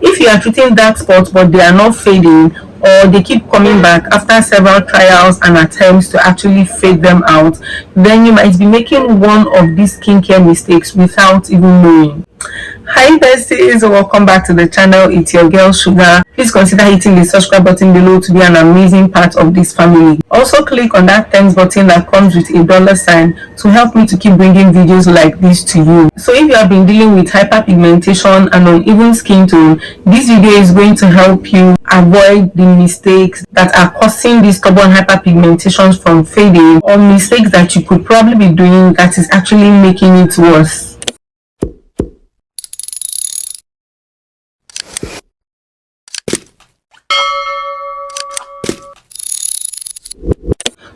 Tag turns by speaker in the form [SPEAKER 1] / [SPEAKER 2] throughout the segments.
[SPEAKER 1] If you are treating dark spots but they are not fading, or they keep coming back after several trials and attempts to actually fade them out, then you might be making one of these skincare mistakes without even knowing. Hi besties, welcome back to the channel. It's your girl Shuga. Please consider hitting the subscribe button below to be an amazing part of this family. Also click on that thanks button that comes with a $sign to help me to keep bringing videos like this to you. So if you have been dealing with hyperpigmentation and uneven skin tone, this video is going to help you avoid the mistakes that are causing these stubborn hyperpigmentations from fading, or mistakes that you could probably be doing that is actually making it worse.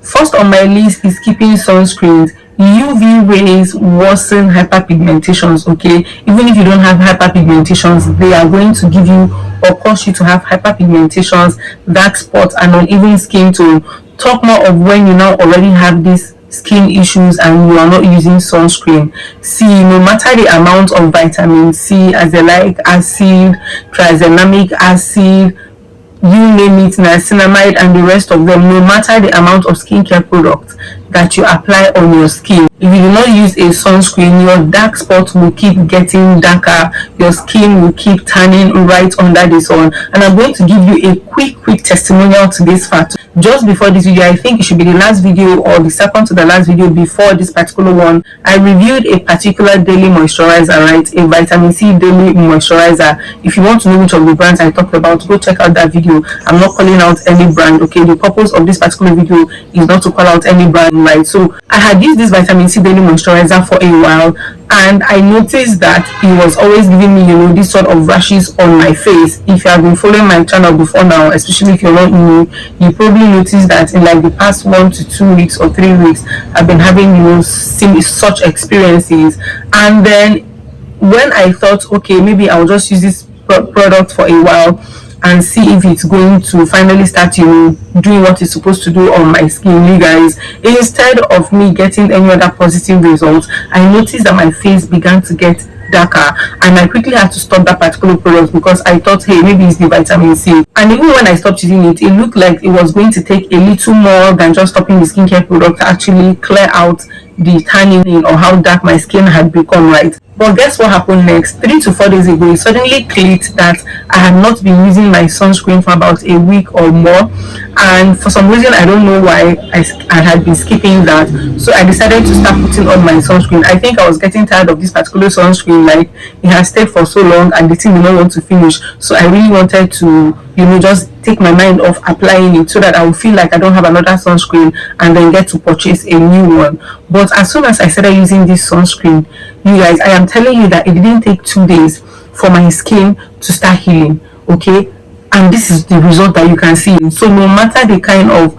[SPEAKER 1] First on my list is keeping sunscreens. UV rays worsen hyperpigmentations, okay? Even if you don't have hyperpigmentations, they are going to give you or cause you to have hyperpigmentations, dark spots, and uneven skin tone. Talk more of when you now already have these skin issues and you are not using sunscreen. See, no matter the amount of vitamin C, azelaic acid, triazinamic acid, you name it, niacinamide, and the rest of them, no matter the amount of skincare products that you apply on your skin, if you do not use a sunscreen, your dark spots will keep getting darker, your skin will keep turning right under the sun. And I'm going to give you a quick testimonial to this fact. Just before this video, I think it should be the last video or the second to the last video before this particular one, I reviewed a particular daily moisturizer, right? A vitamin C daily moisturizer. If you want to know which of the brands I talked about, go check out that video. I'm not calling out any brand, okay? The purpose of this particular video is not to call out any brand, right? So I had used this vitamin C daily moisturizer for a while, and I noticed that it was always giving me, this sort of rashes on my face. If you have been following my channel before now, especially if you're not new, you probably noticed that in like the past 1 to 2 weeks or 3 weeks, I've been having, such experiences. And then when I thought, okay, maybe I'll just use this product for a while and see if it's going to finally start doing what it's supposed to do on my skin, you guys, instead of me getting any other positive results, I noticed that my face began to get darker, and I quickly had to stop that particular product because I thought, hey, maybe it's the vitamin C. And even when I stopped using it, it looked like it was going to take a little more than just stopping the skincare product to actually clear out the tanning or how dark my skin had become, right? But guess what happened next? 3 to 4 days ago, it suddenly clicked that I had not been using my sunscreen for about a week or more, and for some reason, I don't know why, I had been skipping that. So I decided to start putting on my sunscreen. I think I was getting tired of this particular sunscreen, like it has stayed for so long and the thing did not want to finish. So I really wanted to, just take my mind off applying it so that I would feel like I don't have another sunscreen and then get to purchase a new one. But as soon as I started using this sunscreen, you guys, I am telling you that it didn't take 2 days for my skin to start healing, okay? And this is the result that you can see. So no matter the kind of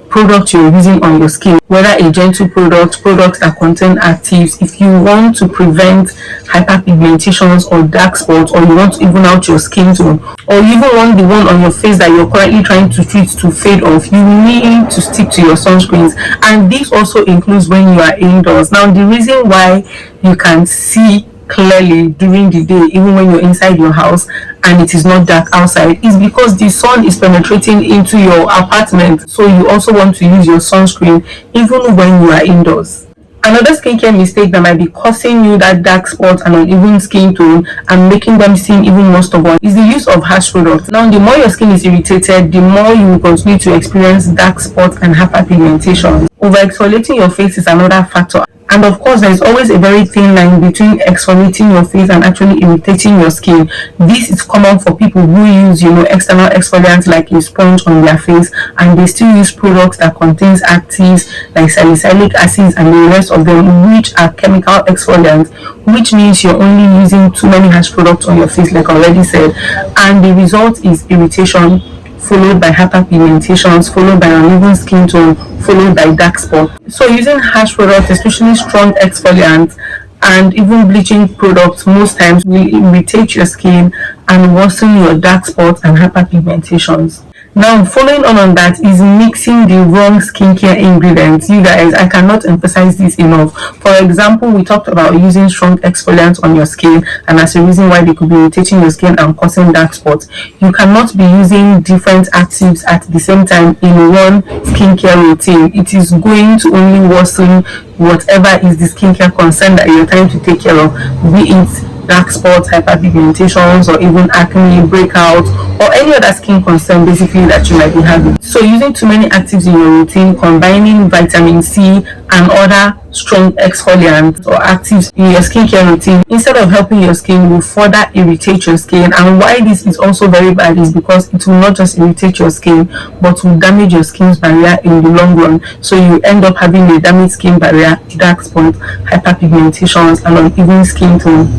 [SPEAKER 1] product you're using on your skin, whether a gentle product, products that contain actives, if you want to prevent hyperpigmentations or dark spots, or you want to even out your skin tone, or you even want the one on your face that you're currently trying to treat to fade off, you need to stick to your sunscreens. And this also includes when you are indoors. Now, the reason why you can see clearly during the day, even when you're inside your house and it is not dark outside, is because the sun is penetrating into your apartment. So you also want to use your sunscreen even when you are indoors. Another skincare mistake that might be causing you that dark spot and uneven skin tone and making them seem even more stubborn is the use of harsh products. Now, the more your skin is irritated, the more you will continue to experience dark spots and hyperpigmentation. Over exfoliating your face is another factor. And of course, there is always a very thin line between exfoliating your face and actually irritating your skin. This is common for people who use, external exfoliants like a sponge on their face, and they still use products that contains actives like salicylic acids and the rest of them, which are chemical exfoliants, which means you're only using too many harsh products on your face, like I already said, and the result is irritation, followed by hyperpigmentations, followed by uneven skin tone, followed by dark spots. So using harsh products, especially strong exfoliants and even bleaching products, most times will irritate your skin and worsen your dark spots and hyperpigmentations. Now, following on that is mixing the wrong skincare ingredients. You guys, I cannot emphasize this enough. For example, we talked about using strong exfoliants on your skin, and as a reason why they could be irritating your skin and causing dark spots. You cannot be using different actives at the same time in one skincare routine. It is going to only worsen whatever is the skincare concern that you're trying to take care of, be it dark spots, hyperpigmentations, or even acne, breakouts, or any other skin concern basically that you might be having. So using too many actives in your routine, combining vitamin C and other strong exfoliants or actives in your skincare routine, instead of helping your skin, will further irritate your skin. And why this is also very bad is because it will not just irritate your skin, but will damage your skin's barrier in the long run. So you end up having a damaged skin barrier, dark spots, hyperpigmentations, and uneven skin tone.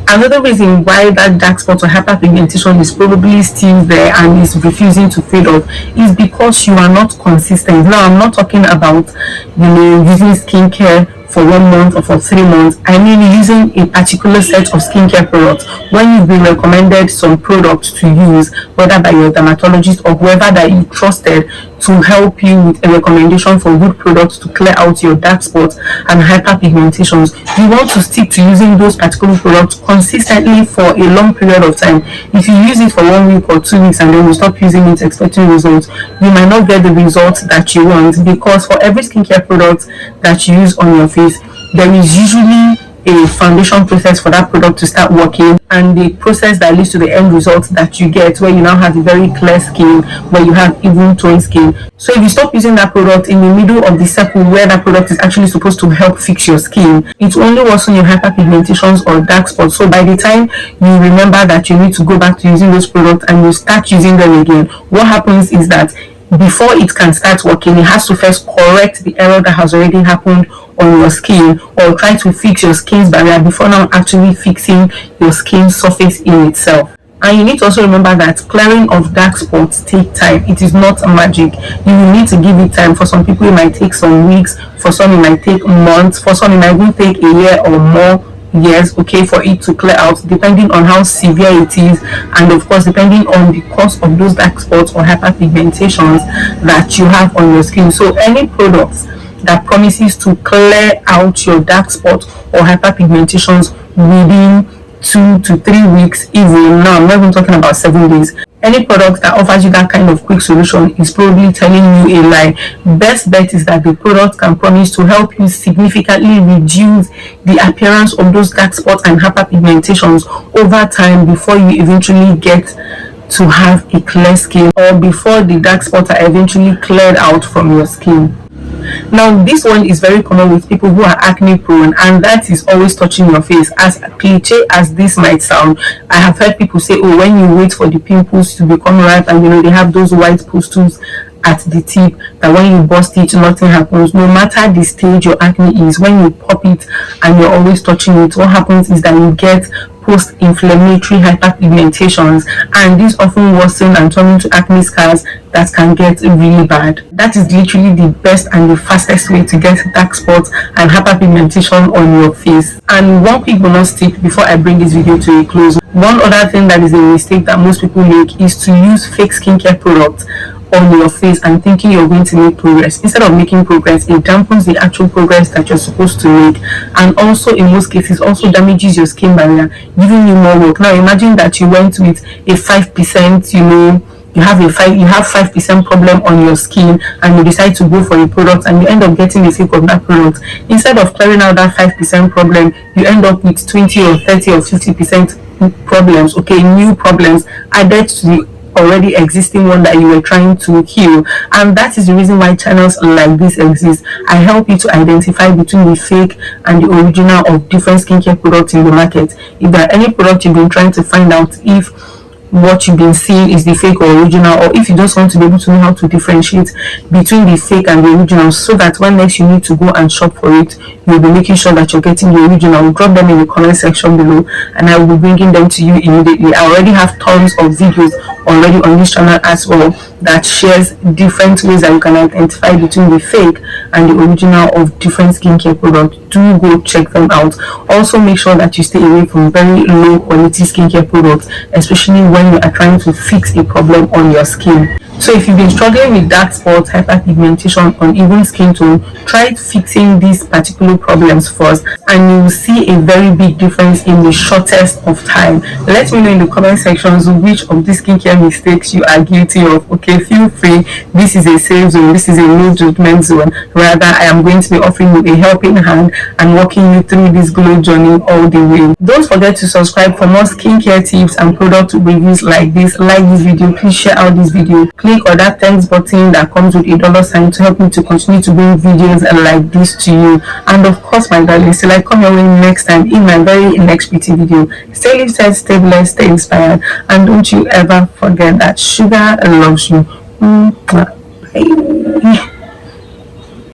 [SPEAKER 1] Another reason why that dark spot or hyperpigmentation is probably still there and is refusing to fade off is because you are not consistent. Now, I'm not talking about, using skincare for 1 month or for 3 months. I mean using a particular set of skincare products. When you've been recommended some products to use, whether by your dermatologist or whoever that you trusted to help you with a recommendation for good products to clear out your dark spots and hyperpigmentations, you want to stick to using those particular products consistently for a long period of time. If you use it for 1 week or 2 weeks and then you stop using it expecting results, you might not get the results that you want, because for every skincare product that you use on your face, there is usually a foundation process for that product to start working, and the process that leads to the end result that you get, where you now have a very clear skin, where you have even toned skin. So if you stop using that product in the middle of the circle where that product is actually supposed to help fix your skin, it only worsen your hyperpigmentations or dark spots. So by the time you remember that you need to go back to using those products and you start using them again, what happens is that before it can start working, it has to first correct the error that has already happened on your skin, or try to fix your skin's barrier before now actually fixing your skin surface in itself. And you need to also remember that clearing of dark spots take time. It is not magic. You will need to give it time. For some people it might take some weeks, for some it might take months, for some it might even take a year or more years, okay, for it to clear out, depending on how severe it is, and of course depending on the cause of those dark spots or hyperpigmentations that you have on your skin. So any products that promises to clear out your dark spots or hyperpigmentations within 2 to 3 weeks, even now, I'm not even talking about 7 days. Any product that offers you that kind of quick solution is probably telling you a lie. Best bet is that the product can promise to help you significantly reduce the appearance of those dark spots and hyperpigmentations over time, before you eventually get to have a clear skin, or before the dark spots are eventually cleared out from your skin. Now, this one is very common with people who are acne prone, and that is always touching your face. As cliche as this might sound, I have heard people say, oh, when you wait for the pimples to become ripe and they have those white pustules at the tip, that when you burst it, nothing happens. No matter the stage your acne is, when you pop it and you're always touching it, what happens is that you get post-inflammatory hyperpigmentations, and these often worsen and turn into acne scars that can get really bad. That is literally the best and the fastest way to get dark spots and hyperpigmentation on your face. And one quick bonus tip before I bring this video to a close: one other thing that is a mistake that most people make is to use fake skincare products on your face and thinking you're going to make progress. Instead of making progress, it dampens the actual progress that you're supposed to make, and also in most cases also damages your skin barrier, giving you more work. Now imagine that you went with a 5%, you have 5% problem on your skin, and you decide to go for a product and you end up getting the fake of that product. Instead of clearing out that 5% problem, you end up with 20 or 30 or 50% problems, okay, new problems added to the already existing one that you were trying to heal. And that is the reason why channels like this exist. I help you to identify between the fake and the original of different skincare products in the market. If there are any product you've been trying to find out if what you've been seeing is the fake or original, or if you just want to be able to know how to differentiate between the fake and the original, so that when next you need to go and shop for it, you'll be making sure that you're getting the original, drop them in the comment section below and I will be bringing them to you immediately. I already have tons of videos already on this channel as well, that shares different ways that you can identify between the fake and the original of different skincare products. Do go check them out. Also, make sure that you stay away from very low quality skincare products, especially when you are trying to fix a problem on your skin. So if you've been struggling with dark spots, hyperpigmentation, uneven skin tone, try fixing these particular problems first, and you will see a very big difference in the shortest of time. Let me know in the comment sections which of these skincare mistakes you are guilty of. Okay, feel free. This is a safe zone. This is a no judgment zone. Rather, I am going to be offering you a helping hand and walking you through this glow journey all the way. Don't forget to subscribe for more skincare tips and product reviews like this. Like this video, please share out this video. Click on that thanks button that comes with a $ to help me to continue to bring videos like this to you. And of course, my darlings, till I come your way next time in my very next pretty video, stay lifted, stay blessed, stay inspired, and don't you ever forget that Shuga loves you. Bye.